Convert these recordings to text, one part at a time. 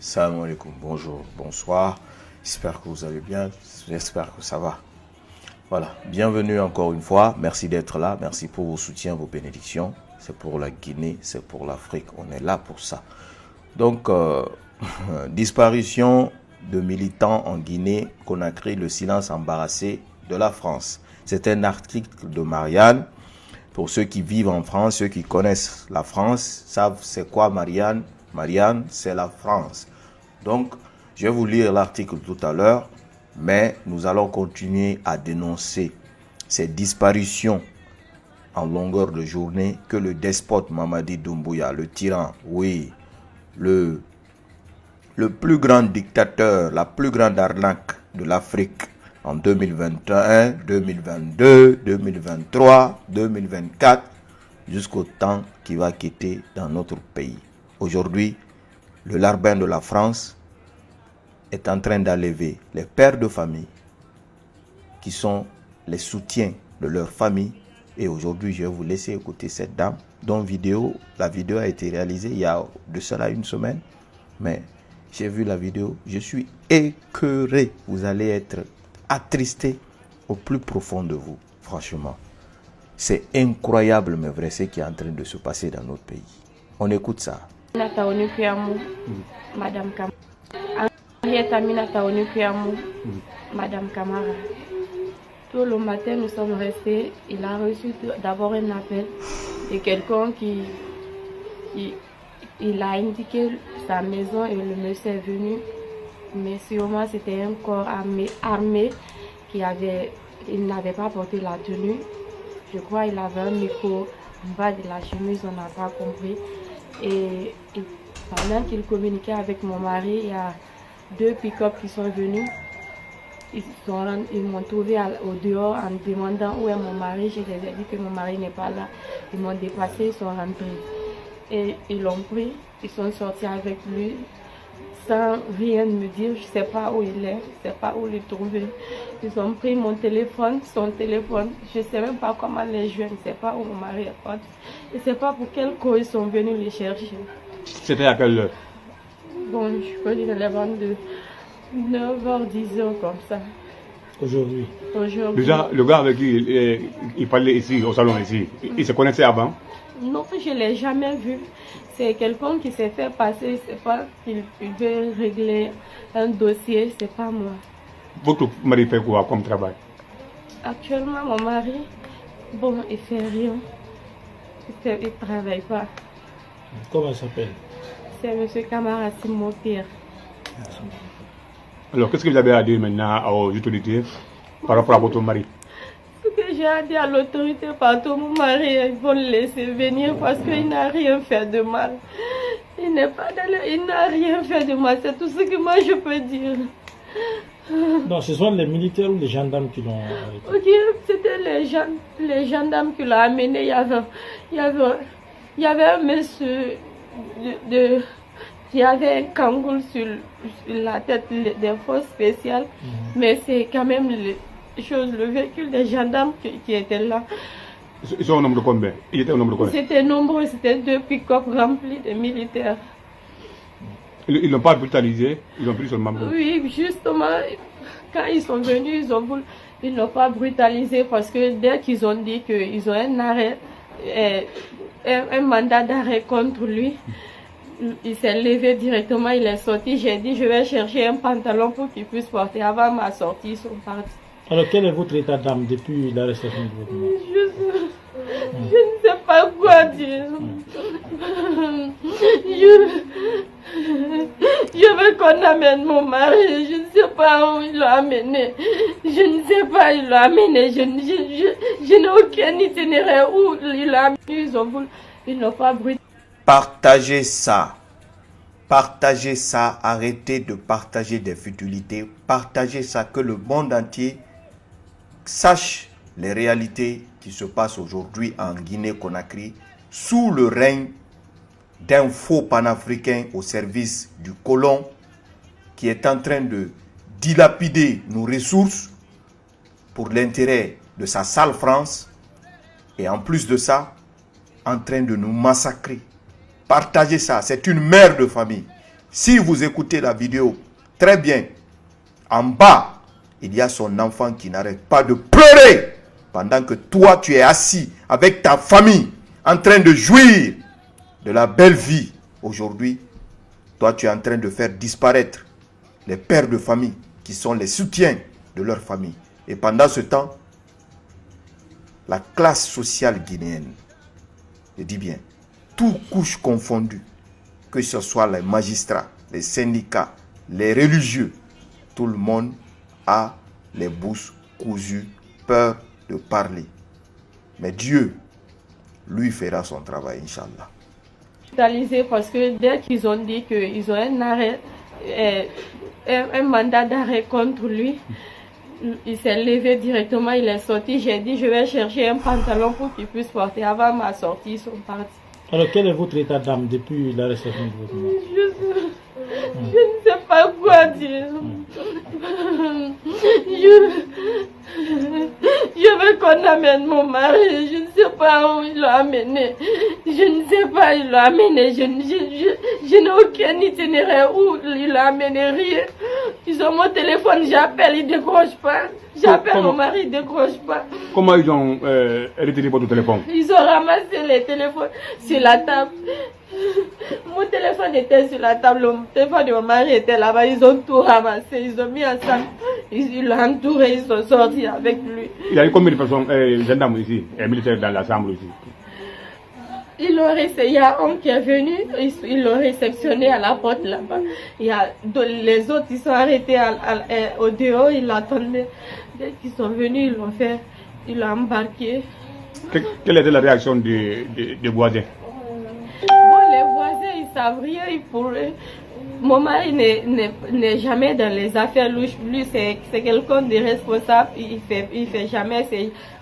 Salam alaikum, bonjour, bonsoir. J'espère que vous allez bien, j'espère que ça va. Voilà, bienvenue encore une fois. Merci d'être là, merci pour vos soutiens, vos bénédictions. C'est pour la Guinée, c'est pour l'Afrique, on est là pour ça. Donc, disparition de militants en Guinée, Conakry, le silence embarrassé de la France. C'est un article de Marianne. Pour ceux qui vivent en France, ceux qui connaissent la France, savent c'est quoi Marianne. Marianne, c'est la France. Donc, je vais vous lire l'article tout à l'heure, mais nous allons continuer à dénoncer ces disparitions en longueur de journée que le despote Mamadi Doumbouya, le tyran, oui, le plus grand dictateur, la plus grande arnaque de l'Afrique, en 2021, 2022, 2023, 2024, jusqu'au temps qu'il va quitter dans notre pays. Aujourd'hui, le larbin de la France est en train d'enlever les pères de famille qui sont les soutiens de leur famille. Et aujourd'hui, je vais vous laisser écouter cette dame dont la vidéo a été réalisée il y a de cela une semaine. Mais j'ai vu la vidéo, je suis écœuré. Vous allez être attristé au plus profond de vous, franchement. C'est incroyable, mais vrai, ce qui est en train de se passer dans notre pays. On écoute ça. Madame Camara. Tout le matin, nous sommes restés. Il a reçu d'abord un appel de quelqu'un qui il a indiqué sa maison et le monsieur est venu. Mais sûrement, c'était un corps armé il n'avait pas porté la tenue. Je crois qu'il avait un micro en bas de la chemise, on n'a pas compris. Et pendant qu'il communiquait avec mon mari, il y a 2 pick-up qui sont venus. Ils m'ont trouvé au dehors en demandant où est mon mari. Je les ai dit que mon mari n'est pas là. Ils m'ont dépassé, ils sont rentrés. Et ils l'ont pris, ils sont sortis avec lui sans rien me dire. Je ne sais pas où il est, je ne sais pas où le trouver. Ils ont pris mon téléphone, son téléphone. Je ne sais même pas comment les jouer, je ne sais pas où mon mari est. Je ne sais pas pour quelle cause ils sont venus les chercher. C'était à quelle heure? Bon, je peux dire les ventes de 9h, 10h comme ça. Aujourd'hui. Aujourd'hui. Déjà, le gars avec qui il parlait ici, au salon ici, il se connaissait avant? Non, je ne l'ai jamais vu. C'est quelqu'un qui s'est fait passer, c'est pas qu'il veut régler un dossier, c'est pas moi. Votre mari fait quoi comme travail? Actuellement, mon mari, bon, il fait rien. Il travaille pas. Comment il s'appelle? C'est M. Camara Simopir. Alors, qu'est-ce que vous avez à dire maintenant aux autorités par rapport à votre mari? Ce que j'ai à dire à l'autorité, partout, mon mari, ils vont le laisser venir parce qu'il n'a rien fait de mal. Il n'a rien fait de mal, c'est tout ce que moi je peux dire. Non, ce sont les militaires ou les gendarmes qui l'ont arrêté? Ok, c'était les gendarmes qui l'ont amené. Il y avait un monsieur qui avait un kangoul sur la tête des forces spéciales, mais c'est quand même le véhicule des gendarmes qui était là. Ils sont au nombre de combien? Il était au nombre de combien? C'était nombreux, c'était 2 pick-up remplis de militaires. Ils n'ont pas brutalisé, ils ont pris seulement. Oui, justement, quand ils sont venus, ils n'ont pas brutalisé parce que dès qu'ils ont dit qu'ils ont un arrêt, un mandat d'arrêt contre lui, il s'est levé directement, il est sorti. J'ai dit, je vais chercher un pantalon pour qu'il puisse porter. Avant ma sortie, ils sont partis. Alors, quel est votre état d'âme depuis l'arrestation de votre mari? Je ne sais pas quoi dire. Je veux qu'on amène mon mari. Je ne sais pas où il l'a amené. Je ne sais pas où il l'a amené. Je n'ai aucun itinéraire où il l'a amené. Ils n'ont pas brûlé. Partagez ça. Partagez ça. Arrêtez de partager des futilités. Partagez ça, que le monde entier sache les réalités qui se passent aujourd'hui en Guinée-Conakry sous le règne d'un faux panafricain au service du colon qui est en train de dilapider nos ressources pour l'intérêt de sa sale France et en plus de ça, en train de nous massacrer Partagez ça. C'est une mère de famille. Si vous écoutez la vidéo, très bien. En bas, il y a son enfant qui n'arrête pas de pleurer pendant que toi, tu es assis avec ta famille en train de jouir de la belle vie. Aujourd'hui, toi, tu es en train de faire disparaître les pères de famille qui sont les soutiens de leur famille. Et pendant ce temps, la classe sociale guinéenne, je dis bien, toutes couches confondues, que ce soit les magistrats, les syndicats, les religieux, tout le monde a les bouches cousues, peur de parler. Mais Dieu, lui, fera son travail, Inch'Allah. Parce que dès qu'ils ont dit qu'ils ont un arrêt, un mandat d'arrêt contre lui, il s'est levé directement, il est sorti. J'ai dit, je vais chercher un pantalon pour qu'il puisse porter. Avant ma sortie, ils sont partis. Alors, quel est votre état d'âme depuis l'arrestation de votre mari? Je ne sais pas quoi dire. Je veux qu'on amène mon mari. Je ne sais pas où il l'a amené. Je ne sais pas où il l'a amené. Je n'ai aucun itinéraire où il l'a amené. Rien. Ils ont mon téléphone, j'appelle, il ne décroche pas. J'appelle mon mari, il ne décroche pas. Comment ils ont retiré votre téléphone? Ils ont ramassé les téléphones sur la table. Mon téléphone était sur la table, le téléphone de mon mari était là-bas, ils ont tout ramassé, ils ont mis ensemble, ils l'ont entouré, ils sont sortis avec lui. Il y a eu combien de personnes, gendarmes ici, et militaires dans la chambre ici? Il y a un qui est venu, ils l'ont réceptionné à la porte là-bas. Les autres, ils sont arrêtés au dehors, ils l'attendaient. Dès qu'ils sont venus, ils l'ont embarqué. Quelle était la réaction des voisins? Bon, les voisins, ils savent rien. Mon mari n'est jamais dans les affaires louches. Lui, c'est quelqu'un de responsable. Il fait jamais.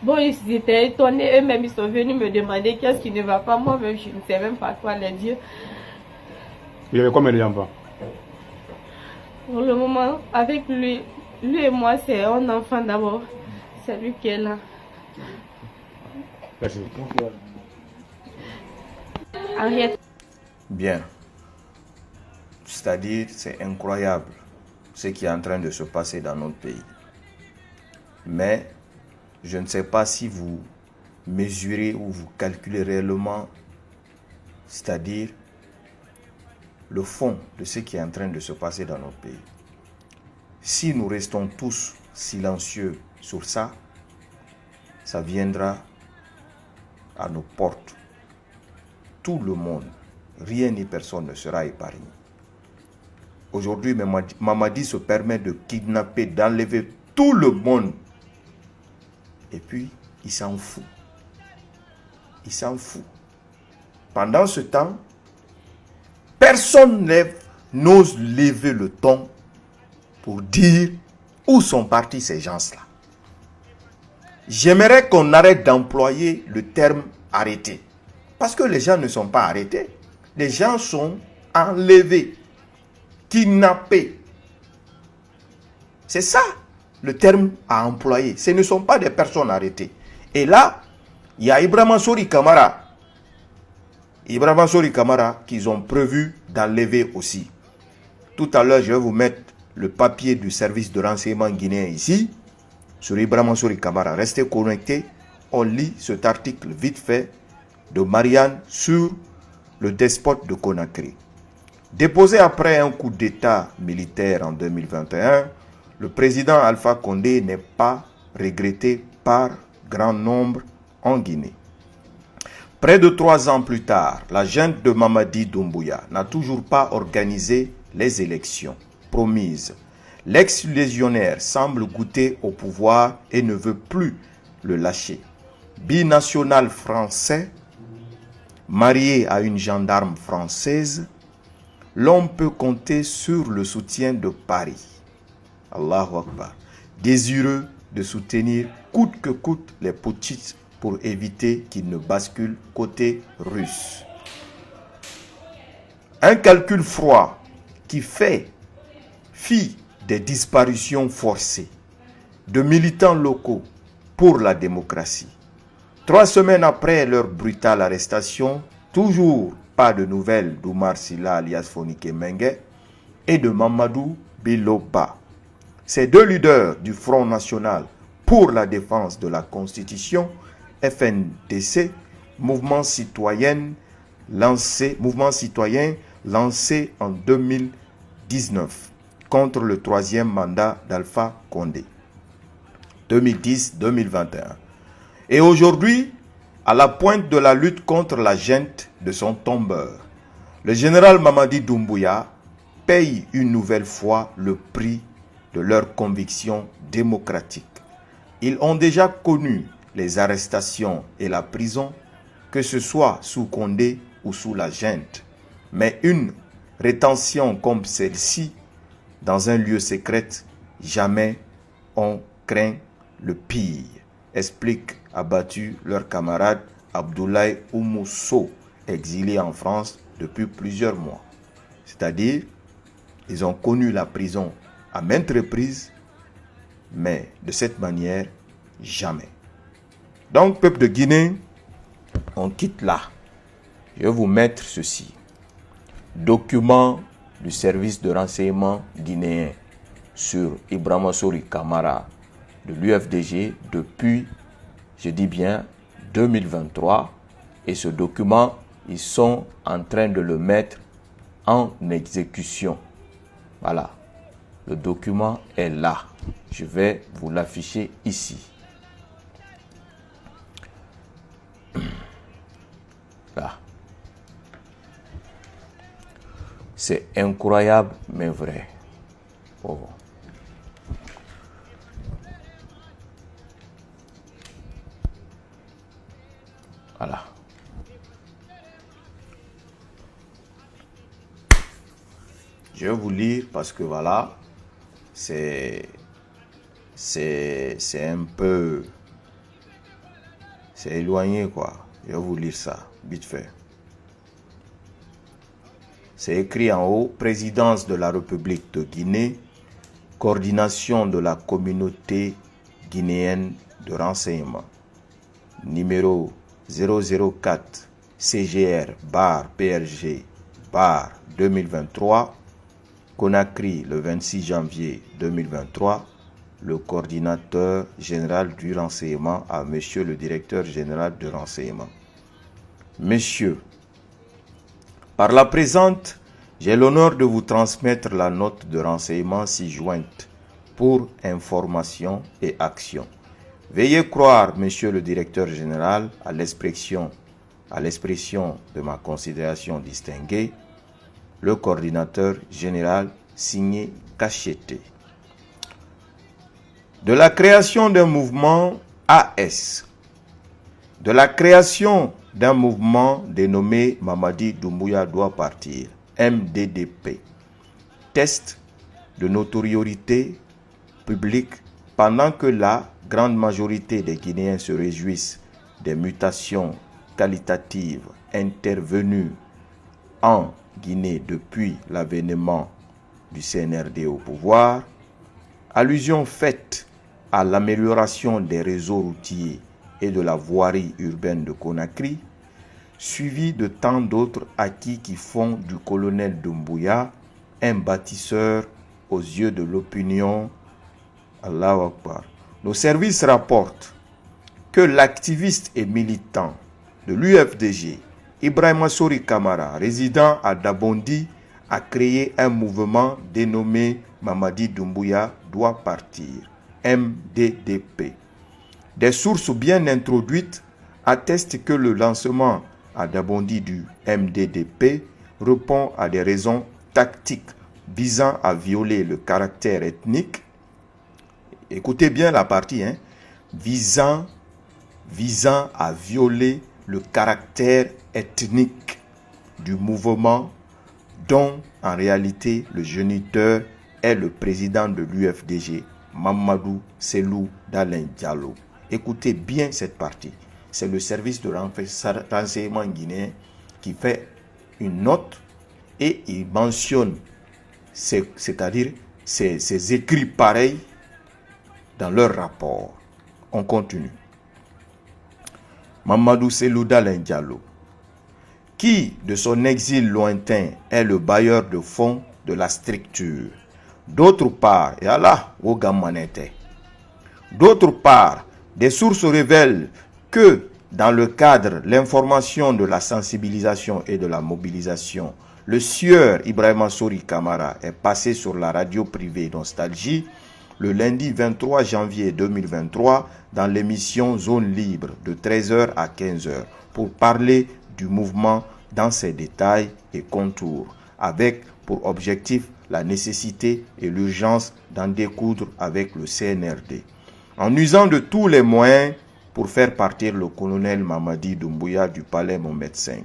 Bon, ils étaient étonnés. Eux-mêmes, ils sont venus me demander qu'est-ce qui ne va pas. Moi-même, je ne sais même pas quoi leur dire. Il y avait combien d'enfants? Pour le moment, avec lui et moi, c'est un enfant d'abord. C'est lui qui est là. Merci. Arrête. Bien. C'est-à-dire, c'est incroyable ce qui est en train de se passer dans notre pays. Mais je ne sais pas si vous mesurez ou vous calculez réellement, c'est-à-dire le fond de ce qui est en train de se passer dans notre pays. Si nous restons tous silencieux sur ça, ça viendra à nos portes. Tout le monde, rien ni personne ne sera épargné. Aujourd'hui, Mamadi se permet de kidnapper, d'enlever tout le monde. Et puis, il s'en fout. Il s'en fout. Pendant ce temps, personne n'ose lever le ton pour dire où sont partis ces gens-là. J'aimerais qu'on arrête d'employer le terme arrêté. Parce que les gens ne sont pas arrêtés. Les gens sont enlevés, kidnappés. C'est ça le terme à employer. Ce ne sont pas des personnes arrêtées. Et là, il y a Ibrahima Sori Kamara. Ibrahima Sori Kamara qu'ils ont prévu d'enlever aussi. Tout à l'heure, je vais vous mettre le papier du service de renseignement guinéen ici, sur Ibrahima Sori Kamara. Restez connectés. On lit cet article vite fait de Marianne sur le despote de Conakry. Déposé après un coup d'État militaire en 2021, le président Alpha Condé n'est pas regretté par grand nombre en Guinée. Près de 3 ans plus tard, la junte de Mamadi Doumbouya n'a toujours pas organisé les élections promises. L'ex-légionnaire semble goûter au pouvoir et ne veut plus le lâcher. Binational français, marié à une gendarme française, l'homme peut compter sur le soutien de Paris. Allahu Akbar. Désireux de soutenir coûte que coûte les putschistes pour éviter qu'ils ne basculent côté russe. Un calcul froid qui fit des disparitions forcées de militants locaux pour la démocratie. 3 semaines après leur brutale arrestation, toujours pas de nouvelles d'Oumar Silla alias Fonike Mengue et de Mamadou Biloba. Ces deux leaders du Front National pour la défense de la Constitution, FNDC, mouvement citoyen lancé en 2019 contre le troisième mandat d'Alpha Condé, 2010-2021. Et aujourd'hui, à la pointe de la lutte contre la junte de son tombeur, le général Mamadi Doumbouya paye une nouvelle fois le prix de leurs convictions démocratiques. Ils ont déjà connu les arrestations et la prison, que ce soit sous Condé ou sous la junte. Mais une rétention comme celle-ci, dans un lieu secret, jamais on craint le pire, explique abattu leur camarade Abdoulaye Oumousso, exilé en France depuis plusieurs mois. C'est-à-dire, ils ont connu la prison à maintes reprises, mais de cette manière, jamais. Donc, peuple de Guinée, on quitte là. Je vais vous mettre ceci. Document du service de renseignement guinéen sur Ibrahima Sori Kamara de l'UFDG depuis, je dis bien, 2023. Et ce document, ils sont en train de le mettre en exécution. Voilà. Le document est là. Je vais vous l'afficher ici. Là. C'est incroyable, mais vrai. Oh. Voilà. Je vais vous lire parce que voilà, c'est un peu, c'est éloigné quoi. Je vais vous lire ça, vite fait. C'est écrit en haut, Présidence de la République de Guinée, coordination de la communauté guinéenne de renseignement, numéro 004 CGR/PRG/2023, Conakry le 26 janvier 2023, le coordinateur général du renseignement à Monsieur le directeur général de renseignement. Messieurs, par la présente, j'ai l'honneur de vous transmettre la note de renseignement ci-jointe pour information et action. Veuillez croire, Monsieur le directeur général, à l'expression de ma considération distinguée, le coordinateur général signé Cachete. De la création d'un mouvement AS, de la création d'un mouvement dénommé Mamadi Doumbouya doit partir, MDDP, test de notoriété publique pendant que la grande majorité des Guinéens se réjouissent des mutations qualitatives intervenues en Guinée depuis l'avènement du CNRD au pouvoir, allusion faite à l'amélioration des réseaux routiers et de la voirie urbaine de Conakry, suivi de tant d'autres acquis qui font du colonel Doumbouya un bâtisseur aux yeux de l'opinion. Allahu Akbar. Nos services rapportent que l'activiste et militant de l'UFDG, Ibrahima Sori Kamara, résident à Dabondi, a créé un mouvement dénommé Mamadi Doumbouya doit partir, MDDP. Des sources bien introduites attestent que le lancement à Dabondi du MDDP répond à des raisons tactiques visant à violer le caractère ethnique. Écoutez bien la partie, visant à violer le caractère ethnique du mouvement dont en réalité le géniteur est le président de l'UFDG, Mamadou Selou Dalen Diallo. Écoutez bien cette partie. C'est le service de renseignement guinéen qui fait une note et il mentionne, c'est-à-dire ces écrits pareils dans leur rapport. On continue. Mamadou Selou Dalen Diallo, qui, de son exil lointain, est le bailleur de fonds de la structure. D'autre part, et Allah, d'autre part, des sources révèlent que dans le cadre de l'information, de la sensibilisation et de la mobilisation, le sieur Ibrahima Sori Kamara est passé sur la radio privée Nostalgie le lundi 23 janvier 2023 dans l'émission Zone Libre de 13h à 15h pour parler du mouvement dans ses détails et contours, avec pour objectif la nécessité et l'urgence d'en découdre avec le CNRD. En usant de tous les moyens pour faire partir le colonel Mamadi Doumbouya du palais Mohamed V.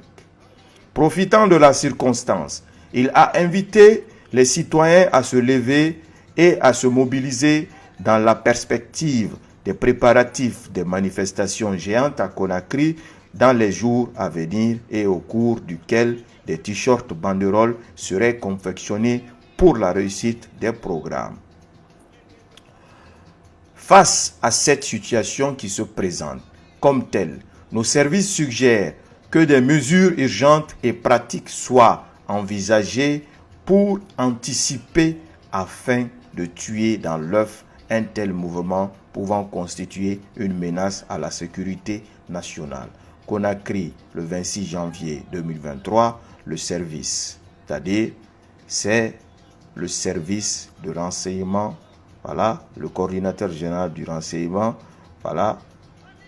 Profitant de la circonstance, il a invité les citoyens à se lever et à se mobiliser dans la perspective des préparatifs des manifestations géantes à Conakry dans les jours à venir et au cours duquel des t-shirts banderoles seraient confectionnés pour la réussite des programmes. Face à cette situation qui se présente comme telle, nos services suggèrent que des mesures urgentes et pratiques soient envisagées pour anticiper afin de tuer dans l'œuf un tel mouvement pouvant constituer une menace à la sécurité nationale. Conakry, le 26 janvier 2023, le service, c'est-à-dire c'est le service de renseignement, voilà, le coordinateur général du renseignement, voilà,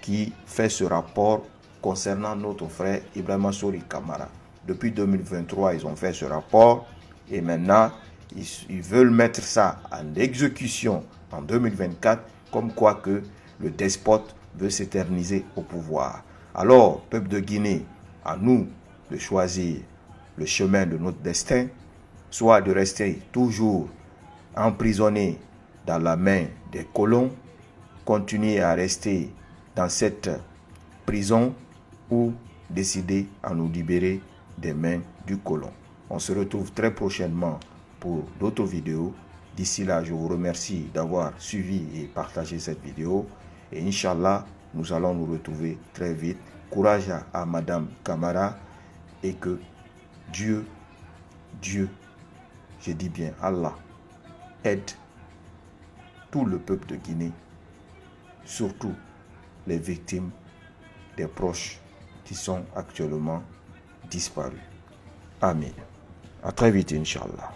qui fait ce rapport concernant notre frère Ibrahima Sori Kamara. Depuis 2023, ils ont fait ce rapport et maintenant, ils veulent mettre ça en exécution en 2024, comme quoi que le despote veut s'éterniser au pouvoir. Alors, peuple de Guinée, à nous de choisir le chemin de notre destin, soit de rester toujours emprisonné dans la main des colons, continuer à rester dans cette prison ou décider à nous libérer des mains du colon. On se retrouve très prochainement pour d'autres vidéos. D'ici là, je vous remercie d'avoir suivi et partagé cette vidéo. Et Inch'Allah, nous allons nous retrouver très vite. Courage à Madame Kamara et que Dieu, je dis bien Allah, aide tout le peuple de Guinée, surtout les victimes des proches qui sont actuellement disparus. Amen. À très vite, Inch'Allah.